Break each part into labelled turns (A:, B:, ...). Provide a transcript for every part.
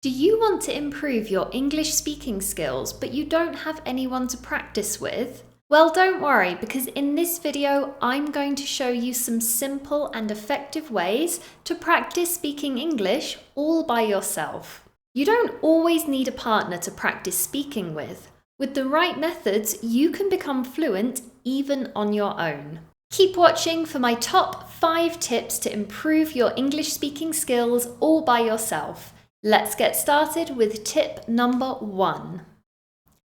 A: Do you want to improve your English speaking skills, but you don't have anyone to practice with? Well, don't worry, because in this video, I'm going to show you some simple and effective ways to practice speaking English all by yourself. You don't always need a partner to practice speaking with. With the right methods, you can become fluent even on your own. Keep watching for my top 5 tips to improve your English speaking skills all by yourself. Let's get started with tip number 1.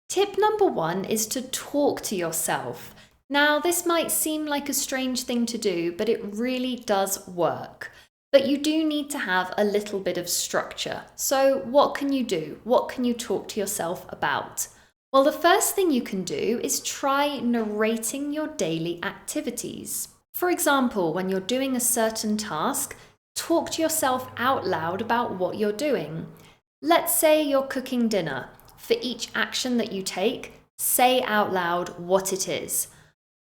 A: Tip number 1 is to talk to yourself. Now, this might seem like a strange thing to do, but it really does work. But you do need to have a little bit of structure. So what can you do? What can you talk to yourself about? Well, the first thing you can do is try narrating your daily activities. For example, when you're doing a certain task, talk to yourself out loud about what you're doing. Let's say you're cooking dinner. For each action that you take, say out loud what it is.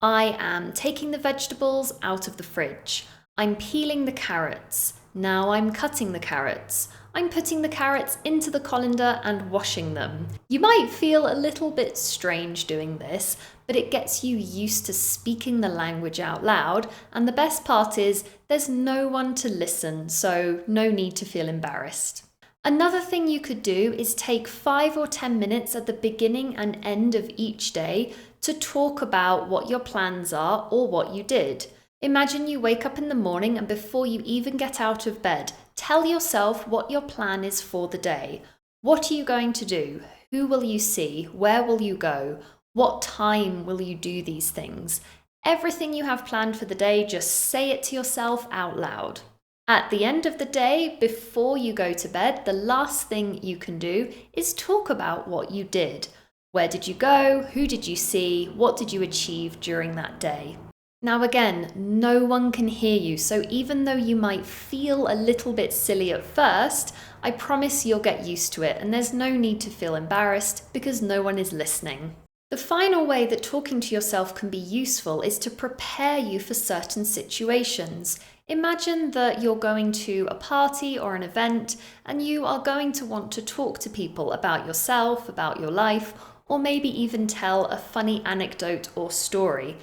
A: I am taking the vegetables out of the fridge. I'm peeling the carrots. Now I'm cutting the carrots. I'm putting the carrots into the colander and washing them. You might feel a little bit strange doing this, but it gets you used to speaking the language out loud, and the best part is there's no one to listen, so no need to feel embarrassed. Another thing you could do is take 5 or 10 minutes at the beginning and end of each day to talk about what your plans are or what you did. Imagine you wake up in the morning and before you even get out of bed, tell yourself what your plan is for the day. What are you going to do? Who will you see? Where will you go? What time will you do these things? Everything you have planned for the day, just say it to yourself out loud. At the end of the day, before you go to bed, the last thing you can do is talk about what you did. Where did you go? Who did you see? What did you achieve during that day? Now again, no one can hear you, so even though you might feel a little bit silly at first, I promise you'll get used to it and there's no need to feel embarrassed because no one is listening. The final way that talking to yourself can be useful is to prepare you for certain situations. Imagine that you're going to a party or an event and you are going to want to talk to people about yourself, about your life, or maybe even tell a funny anecdote or story.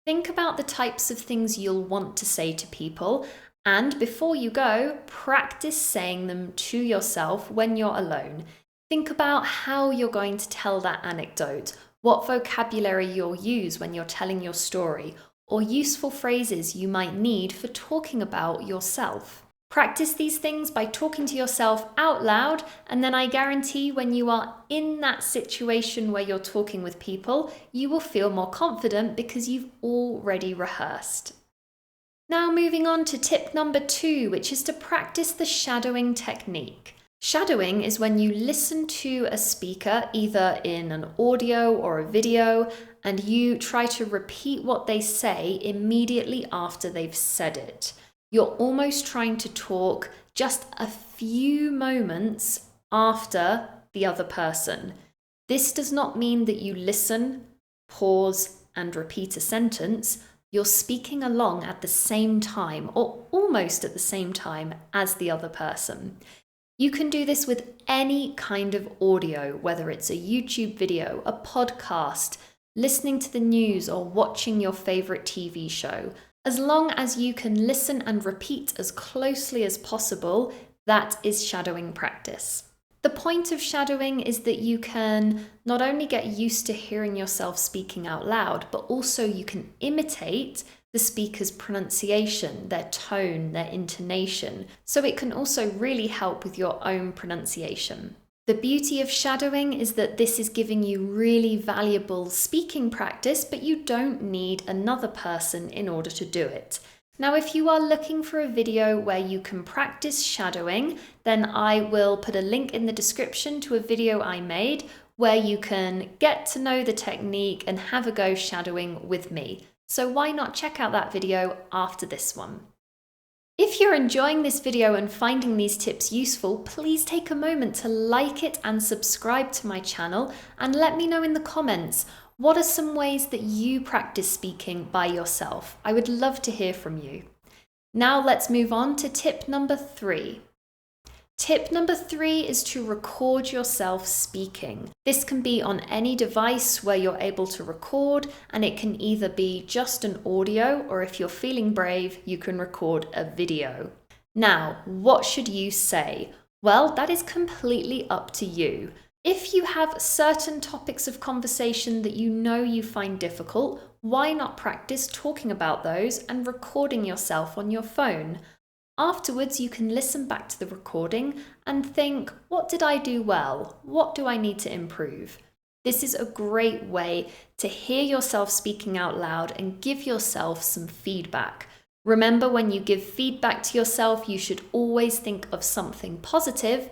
A: Think about the types of things you'll want to say to people, and before you go, practice saying them to yourself when you're alone. Think about how you're going to tell that anecdote, what vocabulary you'll use when you're telling your story, or useful phrases you might need for talking about yourself. Practice these things by talking to yourself out loud, and then I guarantee when you are in that situation where you're talking with people, you will feel more confident because you've already rehearsed. Now moving on to tip number 2, which is to practice the shadowing technique. Shadowing is when you listen to a speaker, either in an audio or a video, and you try to repeat what they say immediately after they've said it. You're almost trying to talk just a few moments after the other person. This does not mean that you listen, pause, and repeat a sentence. You're speaking along at the same time, or almost at the same time as the other person. You can do this with any kind of audio, whether it's a YouTube video, a podcast, listening to the news, or watching your favorite TV show. As long as you can listen and repeat as closely as possible, that is shadowing practice. The point of shadowing is that you can not only get used to hearing yourself speaking out loud, but also you can imitate the speaker's pronunciation, their tone, their intonation. So it can also really help with your own pronunciation. The beauty of shadowing is that this is giving you really valuable speaking practice, but you don't need another person in order to do it. Now, if you are looking for a video where you can practice shadowing, then I will put a link in the description to a video I made where you can get to know the technique and have a go shadowing with me. So why not check out that video after this one? If you're enjoying this video and finding these tips useful, please take a moment to like it and subscribe to my channel and let me know in the comments, what are some ways that you practice speaking by yourself? I would love to hear from you. Now let's move on to tip number 3. Tip number 3 is to record yourself speaking. This can be on any device where you're able to record, and it can either be just an audio, or if you're feeling brave, you can record a video. Now, what should you say? Well, that is completely up to you. If you have certain topics of conversation that you know you find difficult, why not practice talking about those and recording yourself on your phone? Afterwards, you can listen back to the recording and think, what did I do well? What do I need to improve? This is a great way to hear yourself speaking out loud and give yourself some feedback. Remember, when you give feedback to yourself, you should always think of something positive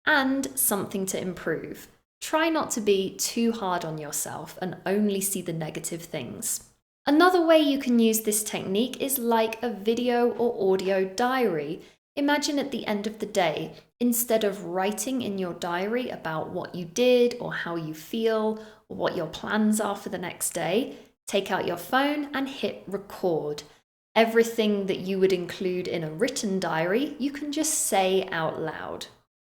A: and something to improve. Try not to be too hard on yourself and only see the negative things. Another way you can use this technique is like a video or audio diary. Imagine at the end of the day, instead of writing in your diary about what you did or how you feel or what your plans are for the next day, take out your phone and hit record. Everything that you would include in a written diary, you can just say out loud.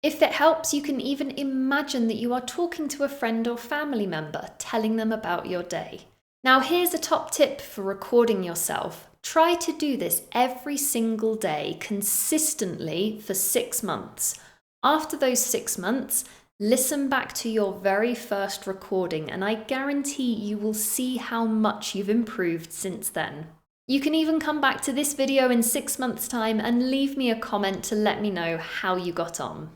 A: If it helps, you can even imagine that you are talking to a friend or family member, telling them about your day. Now, here's a top tip for recording yourself. Try to do this every single day consistently for 6 months. After those 6 months, listen back to your very first recording, and I guarantee you will see how much you've improved since then. You can even come back to this video in 6 months' time and leave me a comment to let me know how you got on.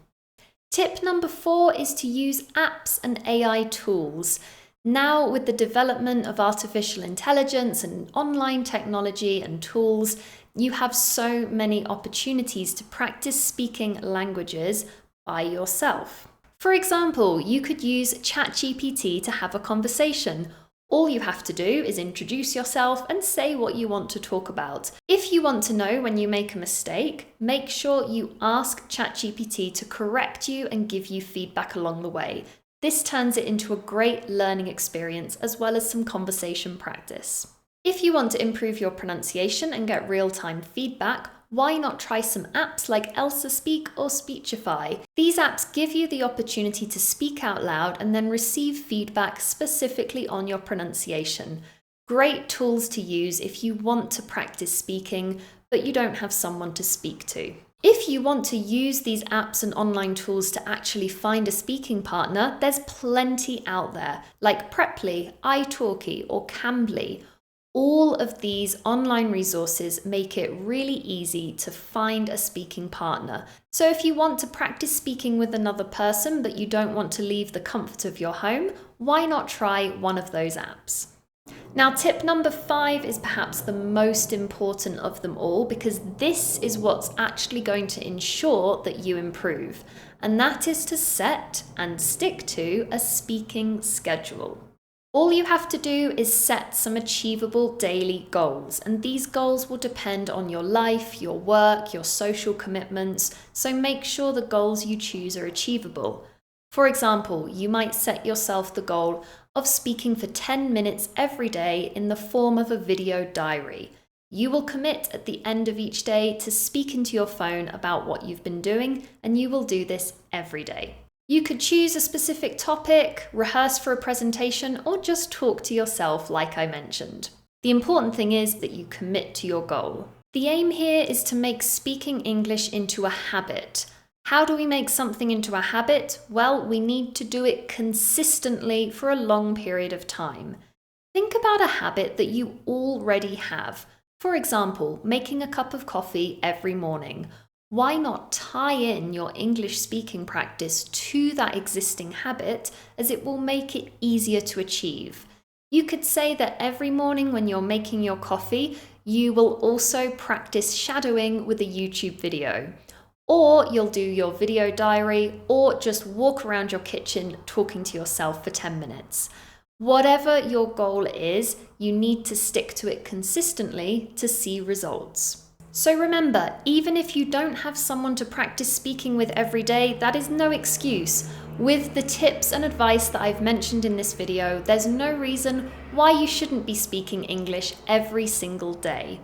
A: Tip number 4 is to use apps and AI tools. Now, with the development of artificial intelligence and online technology and tools, you have so many opportunities to practice speaking languages by yourself. For example, you could use ChatGPT to have a conversation. All you have to do is introduce yourself and say what you want to talk about. If you want to know when you make a mistake, make sure you ask ChatGPT to correct you and give you feedback along the way. This turns it into a great learning experience as well as some conversation practice. If you want to improve your pronunciation and get real-time feedback, why not try some apps like Elsa Speak or Speechify? These apps give you the opportunity to speak out loud and then receive feedback specifically on your pronunciation. Great tools to use if you want to practice speaking, but you don't have someone to speak to. If you want to use these apps and online tools to actually find a speaking partner, there's plenty out there, like Preply, italki, or Cambly. All of these online resources make it really easy to find a speaking partner. So if you want to practice speaking with another person, but you don't want to leave the comfort of your home, why not try one of those apps? Now, tip number 5 is perhaps the most important of them all, because this is what's actually going to ensure that you improve, and that is to set and stick to a speaking schedule. All you have to do is set some achievable daily goals, and these goals will depend on your life, your work, your social commitments, so make sure the goals you choose are achievable. For example, you might set yourself the goal of speaking for 10 minutes every day in the form of a video diary. You will commit at the end of each day to speak into your phone about what you've been doing, and you will do this every day. You could choose a specific topic, rehearse for a presentation, or just talk to yourself like I mentioned. The important thing is that you commit to your goal. The aim here is to make speaking English into a habit. How do we make something into a habit? Well, we need to do it consistently for a long period of time. Think about a habit that you already have. For example, making a cup of coffee every morning. Why not tie in your English speaking practice to that existing habit, as it will make it easier to achieve? You could say that every morning when you're making your coffee, you will also practice shadowing with a YouTube video. Or you'll do your video diary, or just walk around your kitchen talking to yourself for 10 minutes. Whatever your goal is, you need to stick to it consistently to see results. So remember, even if you don't have someone to practice speaking with every day, that is no excuse. With the tips and advice that I've mentioned in this video, there's no reason why you shouldn't be speaking English every single day.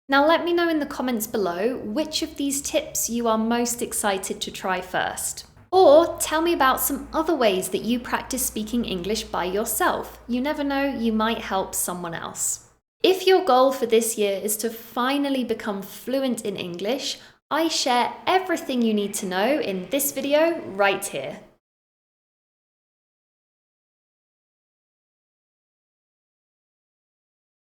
A: Now let me know in the comments below which of these tips you are most excited to try first. Or tell me about some other ways that you practice speaking English by yourself. You never know, you might help someone else. If your goal for this year is to finally become fluent in English, I share everything you need to know in this video right here.